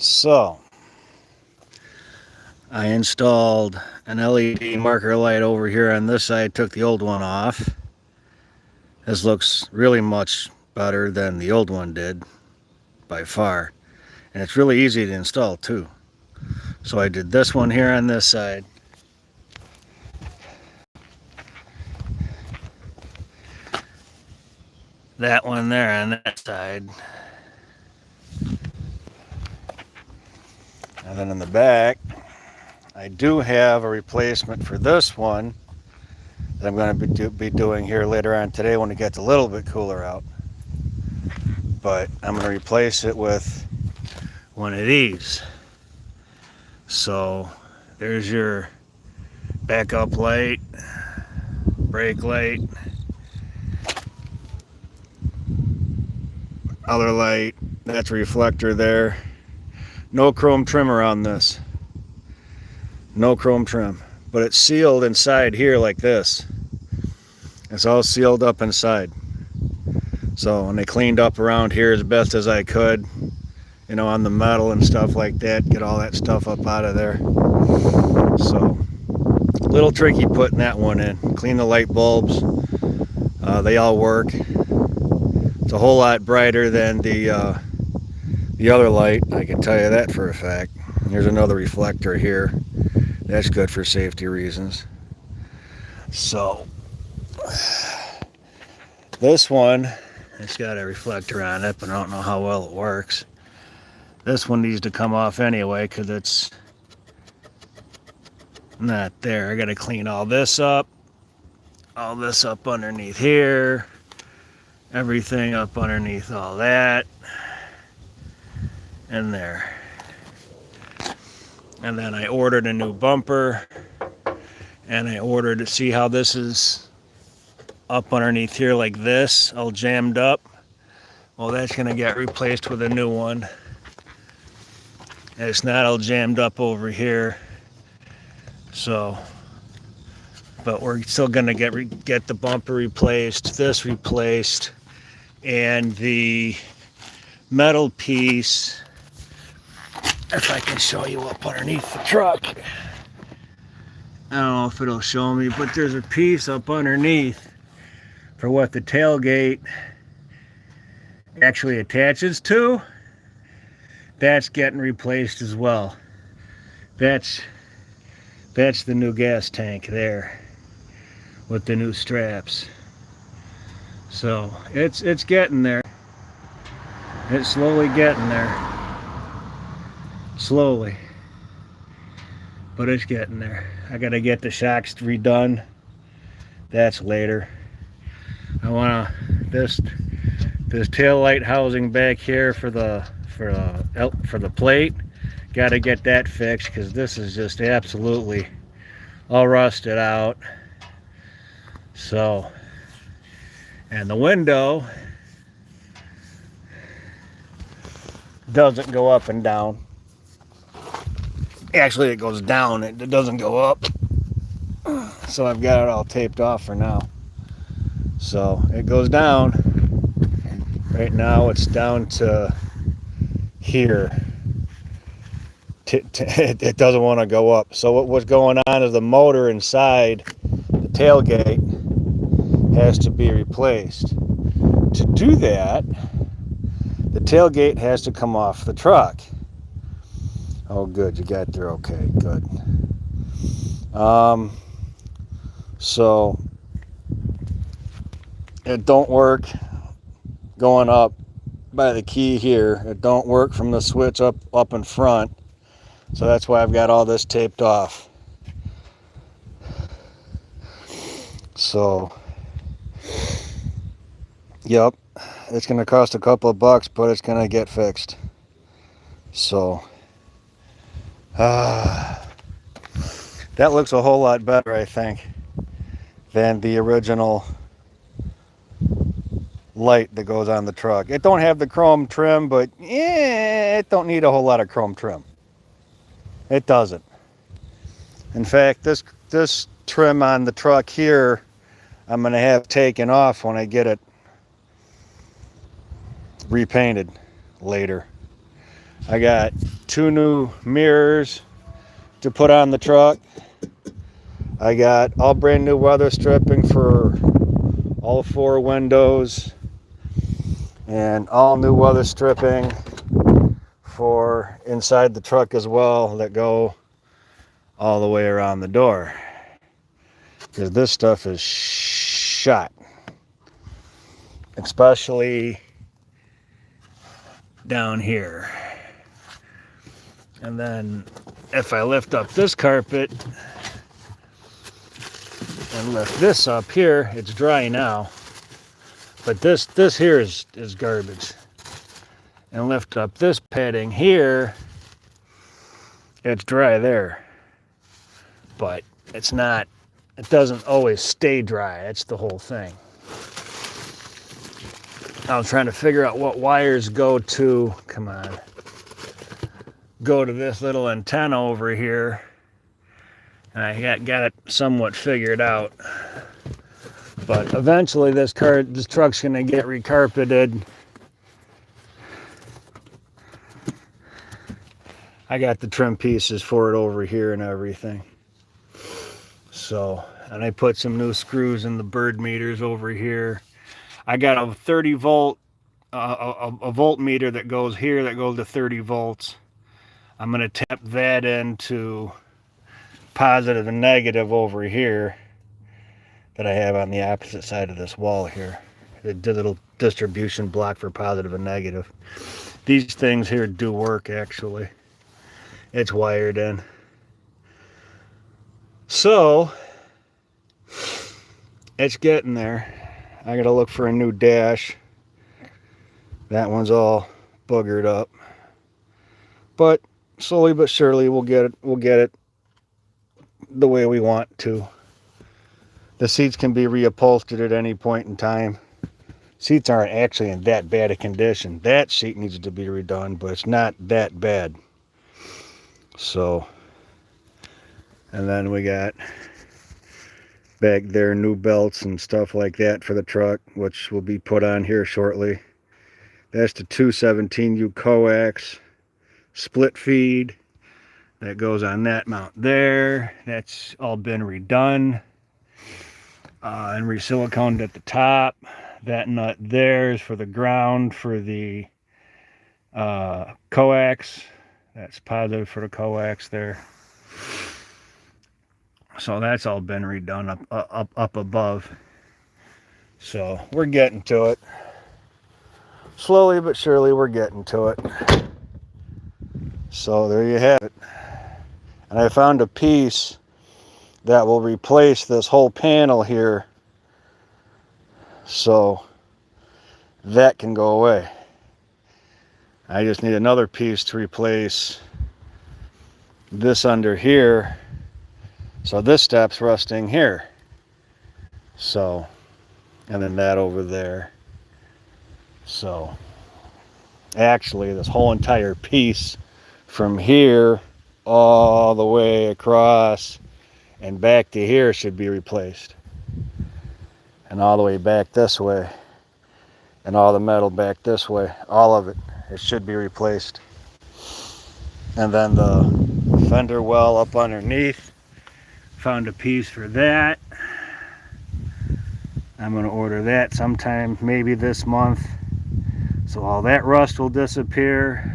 So, I installed an LED marker light over here on this side, took the old one off. This looks really much better than the old one did, by far. And it's really easy to install too. So I did this one here on this side. That one there on that side. And then in the back, I do have a replacement for this one that I'm going to be doing here later on today when it gets a little bit cooler out. But I'm going to replace it with one of these. So there's your backup light, brake light, other light, that's a reflector there. No chrome trim around this. No chrome trim. But it's sealed inside here like this. It's all sealed up inside. So when they cleaned up around here as best as I could, you know, on the metal and stuff like that, get all that stuff up out of there. So a little tricky putting that one in. Clean the light bulbs. They all work. It's a whole lot brighter than the other light, I can tell you that for a fact. Here's another reflector here. That's good for safety reasons. So this one, it's got a reflector on it, but I don't know how well it works. This one needs to come off anyway because it's not there. I got to clean all this up underneath here, everything up underneath all that, and there. And then I ordered a new bumper, and I ordered to see how this is up underneath here like this, all jammed up. Well, that's going to get replaced with a new one. And it's not all jammed up over here. So, but we're still going to get the bumper replaced, this replaced, and the metal piece, if I can show you up underneath the truck. I don't know if it'll show me, but there's a piece up underneath for what the tailgate actually attaches to. That's getting replaced as well. That's the new gas tank there with the new straps. So it's getting there. It's slowly getting there. Slowly. But it's getting there. I gotta get the shocks redone. That's later. I wanna this tail light housing back here for the plate. Gotta get that fixed because this is just absolutely all rusted out. So, and the window doesn't go up and down. Actually, it goes down, it doesn't go up. So I've got it all taped off for now. So it goes down. Right now it's down to here. It doesn't want to go up. So what was going on is the motor inside the tailgate has to be replaced. To do that, the tailgate has to come off the truck. Oh, good, you got there okay, good. So it don't work going up by the key here. It don't work from the switch up in front. So that's why I've got all this taped off. So, yep, it's going to cost a couple of bucks, but it's going to get fixed. So, that looks a whole lot better, I think, than the original light that goes on the truck. It don't have the chrome trim, but it don't need a whole lot of chrome trim. It doesn't. In fact, this trim on the truck here, I'm going to have taken off when I get it repainted later. I got 2 new mirrors to put on the truck. I got all brand new weather stripping for all 4 windows and all new weather stripping for inside the truck as well that go all the way around the door, because this stuff is shot, especially down here. And then if I lift up this carpet and lift this up here, it's dry now, but this here is garbage. And lift up this padding here, it's dry there, but it's not, it doesn't always stay dry. That's the whole thing. I was trying to figure out what wires go to, come on, go to this little antenna over here, and I got it somewhat figured out. But eventually this truck's gonna get recarpeted. I got the trim pieces for it over here and everything. So, and I put some new screws in the bird meters over here. I got a 30 volt, a voltmeter that goes here that goes to 30 volts. I'm gonna tap that into positive and negative over here that I have on the opposite side of this wall here. The little distribution block for positive and negative. These things here do work actually. It's wired in. So it's getting there. I gotta look for a new dash. That one's all boogered up, but slowly but surely we'll get it the way we want to. The seats can be reupholstered at any point in time. Seats aren't actually in that bad a condition. That seat needs to be redone, but it's not that bad. So, and then we got back there new belts and stuff like that for the truck, which will be put on here shortly. That's the 217U coax split feed that goes on that mount there. That's all been redone and re-siliconed at the top. That nut there is for the ground for the coax. That's positive for the coax there. So that's all been redone up above. So we're getting to it. Slowly but surely we're getting to it. So there you have it. And I found a piece that will replace this whole panel here. So that can go away. I just need another piece to replace this under here. So this stops rusting here. So, and then that over there. So actually this whole entire piece from here all the way across and back to here should be replaced. And all the way back this way. And all the metal back this way. All of it. It should be replaced. And then the fender well up underneath. Found a piece for that. I'm going to order that sometime, maybe this month. So all that rust will disappear.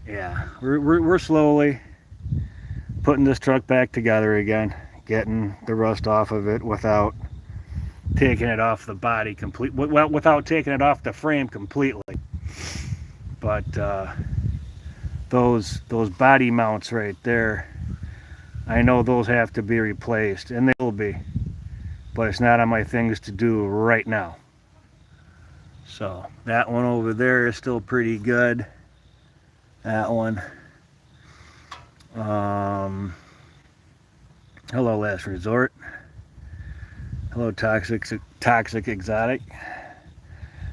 Yeah, we're slowly putting this truck back together again. Getting the rust off of it without taking it off the body completely. Well, without taking it off the frame completely. But those body mounts right there, I know those have to be replaced, and they will be, but it's not on my things to do right now. So that one over there is still pretty good. That one. Hello Last Resort. Hello Toxic Exotic.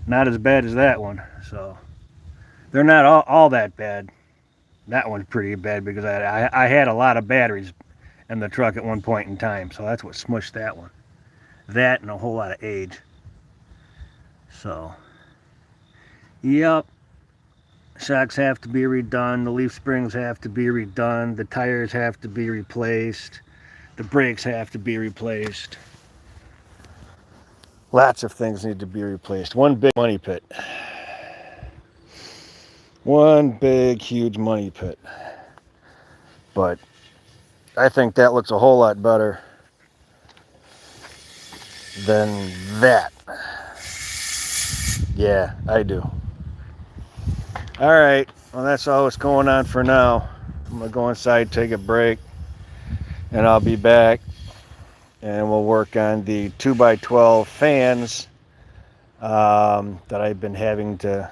Not as bad as that one. So they're not all that bad. That one's pretty bad because I had a lot of batteries in the truck at one point in time, so that's what smushed that one. That and a whole lot of age. So, yep. Shocks have to be redone. The leaf springs have to be redone. The tires have to be replaced. The brakes have to be replaced. Lots of things need to be replaced. One big money pit. One big, huge money pit. But I think that looks a whole lot better than that. Yeah, I do. All right, well, that's all that's going on for now. I'm gonna go inside, take a break, and I'll be back. And we'll work on the 2x12 fans that I've been having to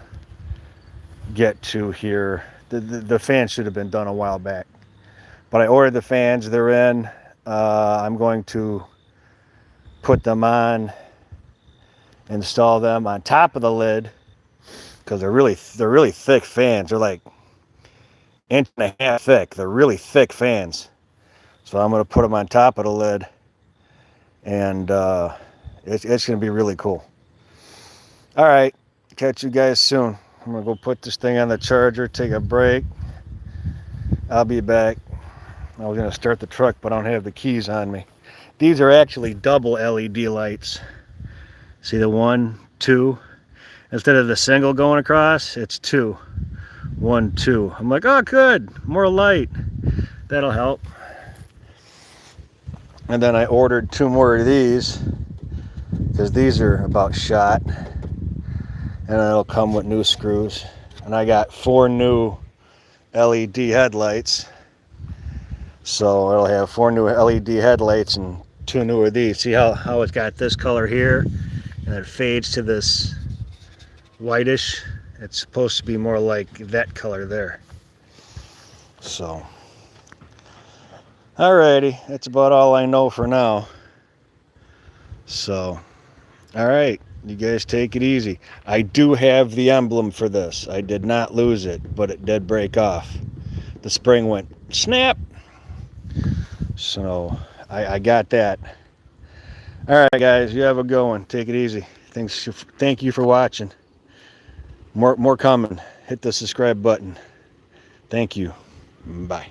get to here. The fans should have been done a while back. But I ordered the fans, they're in. I'm going to put them on, install them on top of the lid, because they're really thick fans. They're like 1.5 inches thick. They're really thick fans. So I'm going to put them on top of the lid, and it's going to be really cool. All right, catch you guys soon. I'm going to go put this thing on the charger, take a break. I'll be back. I was going to start the truck, but I don't have the keys on me. These are actually double LED lights. See the 1, 2? Instead of the single going across, it's 2. 1, 2. I'm like, oh, good, more light. That'll help. And then I ordered 2 more of these, because these are about shot. And it'll come with new screws. And I got 4 new LED headlights. So it'll have 4 new LED headlights and 2 new of these. See how it's got this color here, and it fades to this whitish. It's supposed to be more like that color there. So, alrighty, that's about all I know for now. So, alright, you guys take it easy. I do have the emblem for this. I did not lose it, but it did break off. The spring went snap. So, I got that. Alright guys, you have a good one. Take it easy. Thank you for watching. More coming. Hit the subscribe button. Thank you. Bye.